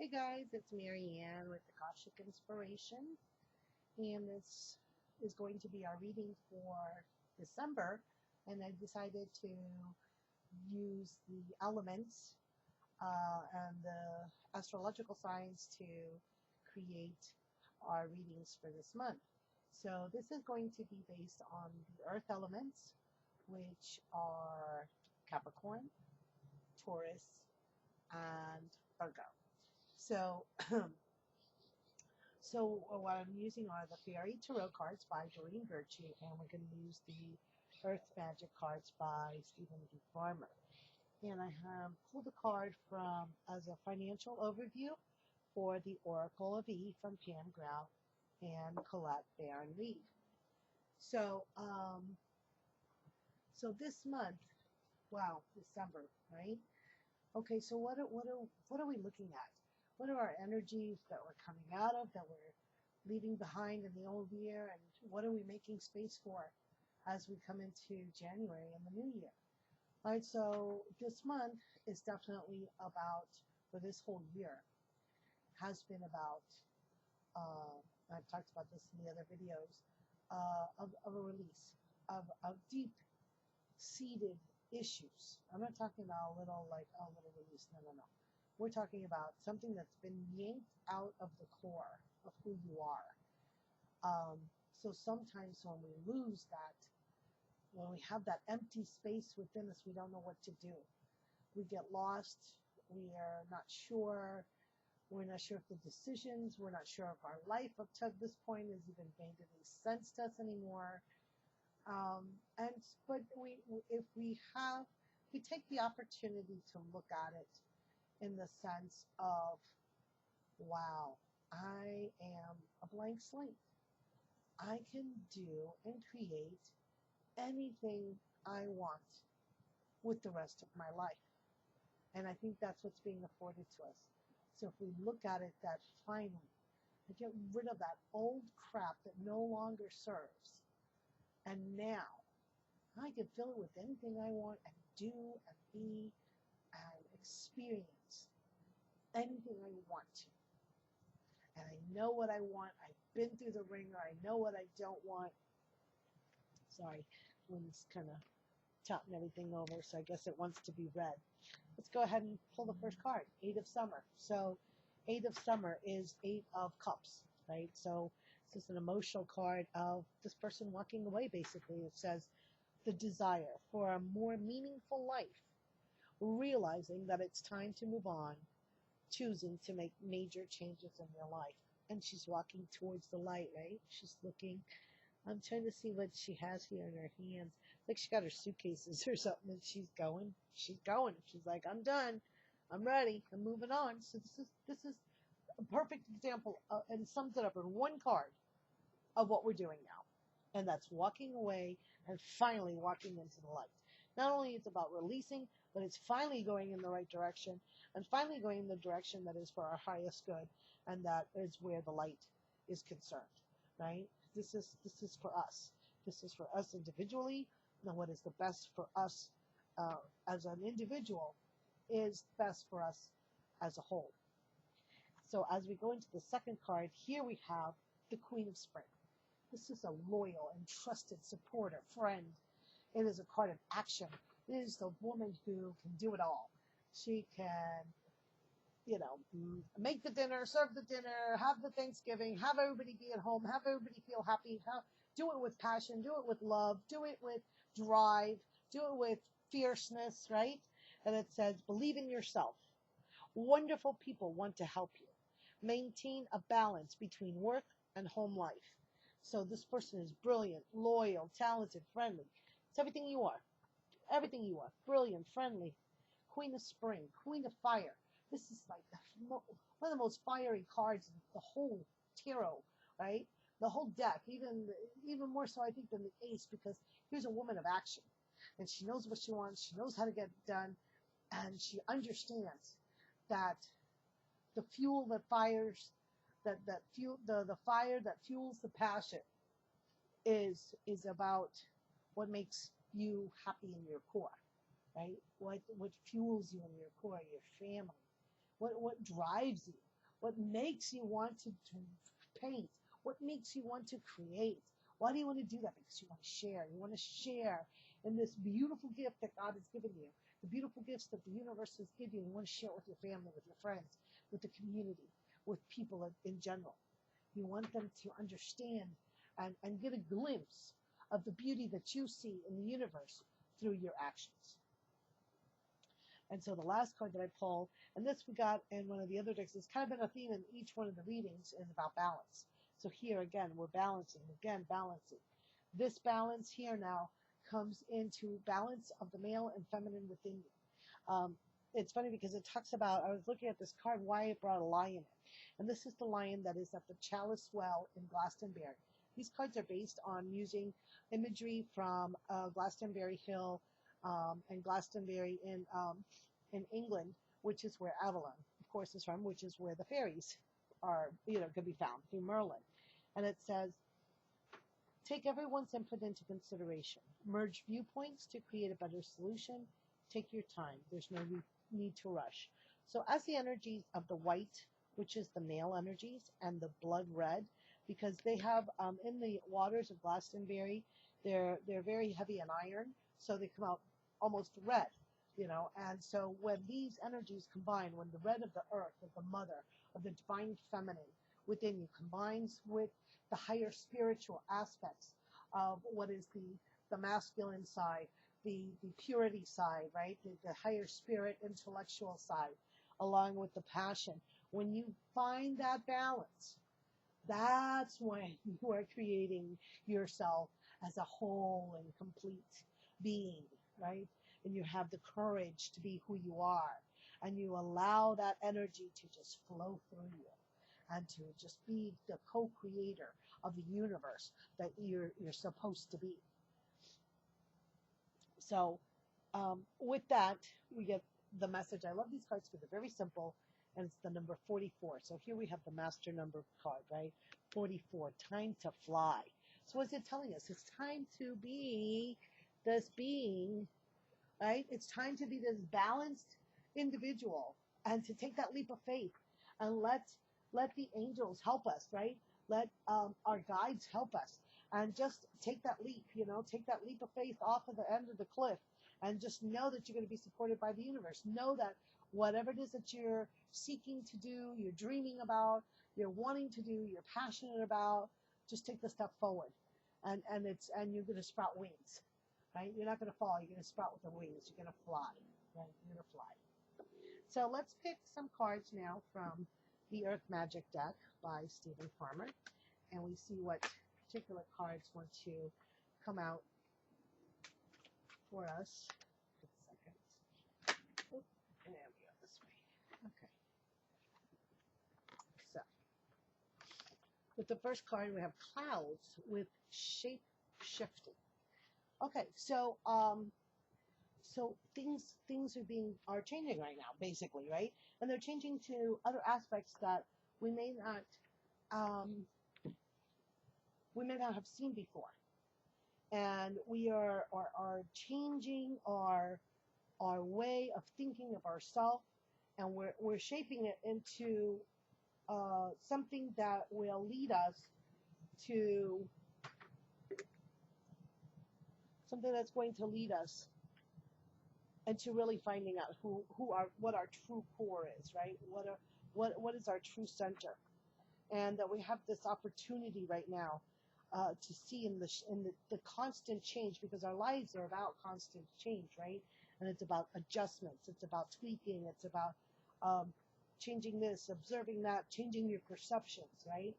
Hey guys, it's Marianne with Akashic Inspiration, and this is going to be our reading for December. And I decided to use the elements and the astrological signs to create our readings for this month. So this is going to be based on the earth elements, which are Capricorn, Taurus, and Virgo. So what I'm using are the Fairy Tarot cards by Doreen Virtue, and we're going to use the Earth Magic cards by Stephen D. Farmer. And I have pulled a card from as a financial overview for the Oracle of E from Pam Grau and Colette Barron Reed. So this month, wow, December, right? Okay, so what are we looking at? What are our energies that we're coming out of, that we're leaving behind in the old year, and what are we making space for as we come into January and the new year? All right, so this month is definitely about, for this whole year, has been about, I've talked about this in the other videos, of a release, of deep seated issues. I'm not talking about a little release, no. We're talking about something that's been yanked out of the core of who you are. So sometimes when we lose that, when we have that empty space within us, we don't know what to do. We get lost. We are not sure. We're not sure if the decisions, we're not sure if our life up to this point has even made any sense to us anymore. But if we take the opportunity to look at it in the sense of, wow, I am a blank slate. I can do and create anything I want with the rest of my life. And I think that's what's being afforded to us. So if we look at it that finally, and get rid of that old crap that no longer serves, and now I can fill it with anything I want and do and be and experience anything I want to. And I know what I want. I've been through the ringer. I know what I don't want. Sorry, wind's kind of chopping everything over, so I guess it wants to be read. Let's go ahead and pull the first card, Eight of Summer. So Eight of Summer is Eight of Cups, right? So this is an emotional card of this person walking away, basically. It says the desire for a more meaningful life, realizing that it's time to move on, choosing to make major changes in your life. And she's walking towards the light, right? She's looking. I'm trying to see what she has here in her hands. Like she got her suitcases or something, and she's going. She's like, I'm done. I'm ready. I'm moving on. So this is a perfect example, and sums it up in one card of what we're doing now. And that's walking away and finally walking into the light. Not only it's about releasing, but it's finally going in the right direction, and finally going in the direction that is for our highest good, and that is where the light is concerned, right? This is for us. This is for us individually. And what is the best for us as an individual is best for us as a whole. So as we go into the second card, here we have the Queen of Spring. This is a loyal and trusted supporter, friend. It is a card of action. It is the woman who can do it all. She can, make the dinner, serve the dinner, have the Thanksgiving, have everybody be at home, have everybody feel happy, do it with passion, do it with love, do it with drive, do it with fierceness, right? And it says, believe in yourself. Wonderful people want to help you. Maintain a balance between work and home life. So this person is brilliant, loyal, talented, friendly. It's everything you are. Everything you are. Brilliant, friendly. Queen of Spring, Queen of Fire. This is like one of the most fiery cards in the whole tarot, right? The whole deck, even more so, I think, than the Ace, because here's a woman of action. And she knows what she wants. She knows how to get it done. And she understands that the fuel that fires, the fire that fuels the passion is about what makes you happy in your core, right? What fuels you in your core, your family, what drives you. What makes you want to paint? What makes you want to create? Why do you want to do that? Because you want to share. You want to share in this beautiful gift that God has given you, the beautiful gifts that the universe has given you. You want to share it with your family, with your friends, with the community, with people in general. You want them to understand and get a glimpse of the beauty that you see in the universe through your actions. And so the last card that I pulled, and this we got in one of the other decks, it's kind of been a theme in each one of the readings, is about balance. So here again, we're balancing, balancing. This balance here now comes into balance of the male and feminine within you. It's funny because it talks about, I was looking at this card, why it brought a lion in. And this is the lion that is at the Chalice Well in Glastonbury. These cards are based on using imagery from Glastonbury Hill and Glastonbury in England, which is where Avalon, of course, is from, which is where the fairies are, can be found through Merlin. And it says, take everyone's input into consideration. Merge viewpoints to create a better solution. Take your time. There's no need to rush. So as the energies of the white, which is the male energies, and the blood red, because they have in the waters of Glastonbury, they're very heavy in iron, so they come out almost red, and so when these energies combine, when the red of the earth, of the mother, of the divine feminine within you combines with the higher spiritual aspects of what is the masculine side, the purity side, right, the higher spirit intellectual side, along with the passion, when you find that balance, that's when you are creating yourself as a whole and complete being, right? And you have the courage to be who you are, and you allow that energy to just flow through you and to just be the co-creator of the universe that you're supposed to be. So with that, we get the message. I love these cards because they're very simple, and it's the number 44. So here we have the master number card, right? 44, time to fly. So what's it telling us? It's time to be this being, right? It's time to be this balanced individual and to take that leap of faith and let the angels help us, right? Let our guides help us and just take that leap, take that leap of faith off of the end of the cliff and just know that you're going to be supported by the universe. Know that whatever it is that you're seeking to do, you're dreaming about, you're wanting to do, you're passionate about, just take the step forward. And you're going to sprout wings, right? You're not going to fall. You're going to sprout with the wings. You're going to fly, right? You're going to fly. So let's pick some cards now from the Earth Magic deck by Stephen Farmer, and we see what particular cards want to come out for us. Just a second. Oh, there we go, this way. Okay. So, with the first card, we have clouds with shape shifting. Okay, so things are changing right now, basically, right? And they're changing to other aspects that we may not have seen before. And we are changing our way of thinking of ourselves, and we're shaping it into something that will lead us to something that's going to lead us into really finding out what our true core is, right? What is our true center, and that we have this opportunity right now to see in the constant change, because our lives are about constant change, right? And it's about adjustments, it's about tweaking, it's about changing this, observing that, changing your perceptions, right?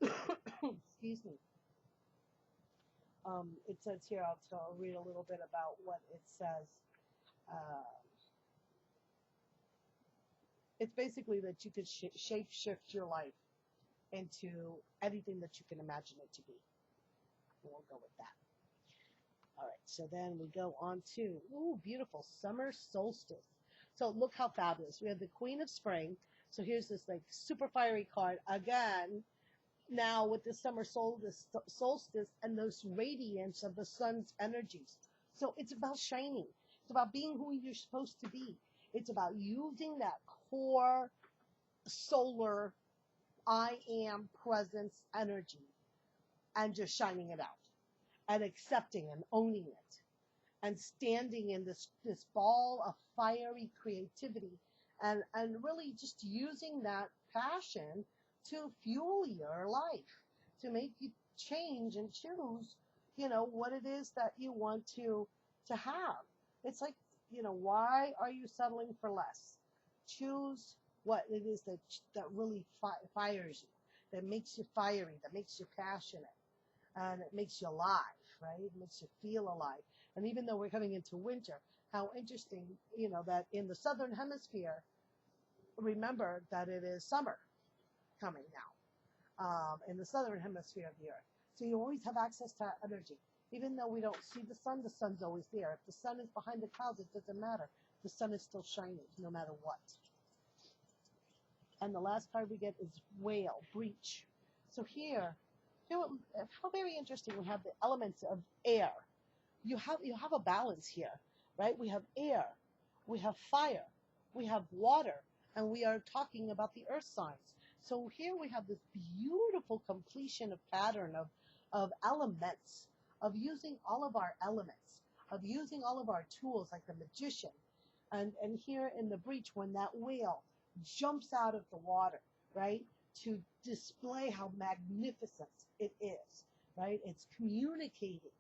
Excuse me. It says here, I'll read a little bit about what it says. It's basically that you could shape shift your life into anything that you can imagine it to be. And we'll go with that. All right, so then we go on to, ooh, beautiful, summer solstice. So look how fabulous. We have the Queen of Spring. So here's this like super fiery card again. Now with the summer solstice and those radiance of the sun's energies. So it's about shining. It's about being who you're supposed to be. It's about using that core solar I am presence energy and just shining it out and accepting and owning it and standing in this ball of fiery creativity and really just using that passion to fuel your life, to make you change and choose, what it is that you want to have. It's like, why are you settling for less? Choose what it is that really fires you, that makes you fiery, that makes you passionate, and it makes you alive, right? It makes you feel alive. And even though we're coming into winter, how interesting, that in the southern hemisphere, remember that it is summer coming now, in the southern hemisphere of the earth. So you always have access to energy. Even though we don't see the sun's always there. If the sun is behind the clouds, it doesn't matter. The sun is still shining no matter what. And the last card we get is whale, breach. So here, how very interesting. We have the elements of air. You have a balance here, right? We have air, we have fire, we have water, and we are talking about the earth signs. So here we have this beautiful completion of pattern of elements, of using all of our elements, of using all of our tools like the magician. And here in the breach, when that whale jumps out of the water, right, to display how magnificent it is, right? It's communicating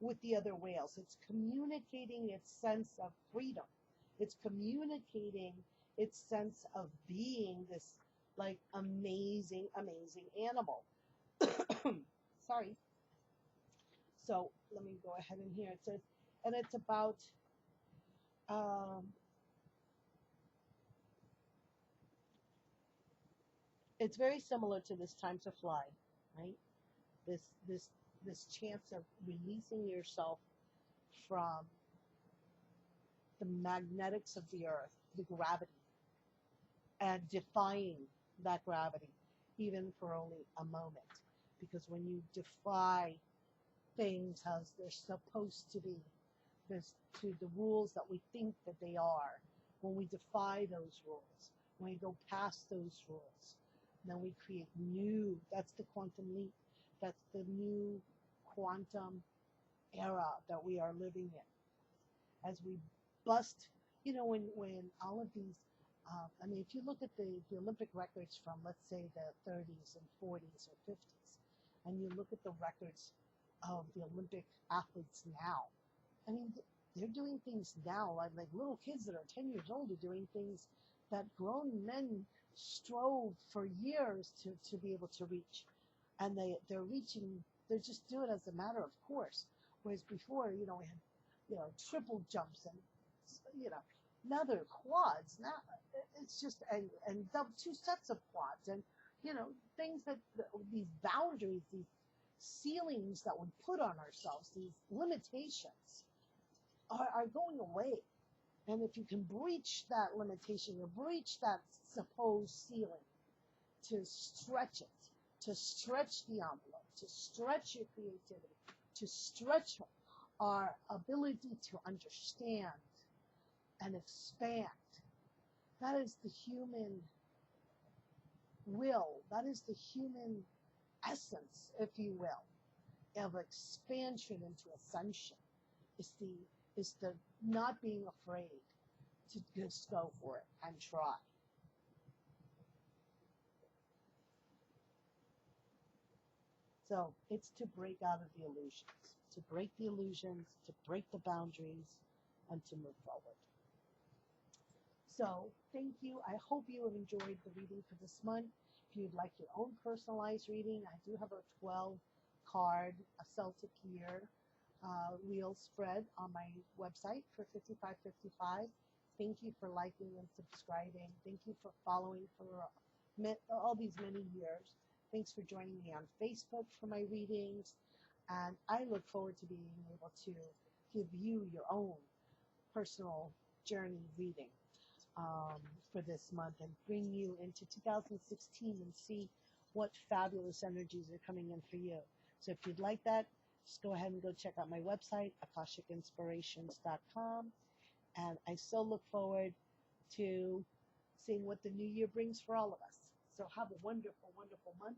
with the other whales. It's communicating its sense of freedom. It's communicating its sense of being this like amazing, amazing animal. Sorry. So let me go ahead in here. It says, and it's about it's very similar to this time to fly, right? This chance of releasing yourself from the magnetics of the earth, the gravity, and defying that gravity, even for only a moment. Because when you defy things as they're supposed to be, to the rules that we think that they are, when we defy those rules, when we go past those rules, then we create new, that's the quantum leap, that's the new quantum era that we are living in. As we bust, when all of these, if you look at the Olympic records from, let's say, the 30s and 40s or 50s, and you look at the records of the Olympic athletes now, they're doing things now, like little kids that are 10 years old are doing things that grown men strove for years to be able to reach. And they're reaching, they're just doing it as a matter of course. Whereas before, we had, triple jumps and, now they're quads. Now it's just, and two sets of quads and, things that, these boundaries, these ceilings that we put on ourselves, these limitations are going away. And if you can breach that limitation, you breach that supposed ceiling, to stretch it, to stretch the envelope, to stretch your creativity, to stretch our ability to understand and expand. That is the human will. That is the human essence, if you will, of expansion into ascension. It's the not being afraid to just go for it and try. So it's to break out of the illusions, to break the illusions, to break the boundaries, and to move forward. So thank you. I hope you have enjoyed the reading for this month. If you'd like your own personalized reading, I do have a 12-card, a Celtic year wheel spread on my website for $55.55. Thank you for liking and subscribing. Thank you for following for all these many years. Thanks for joining me on Facebook for my readings. And I look forward to being able to give you your own personal journey reading for this month and bring you into 2016 and see what fabulous energies are coming in for you. So if you'd like that, just go ahead and go check out my website, akashicinspirations.com. And I so look forward to seeing what the new year brings for all of us. So have a wonderful, wonderful month.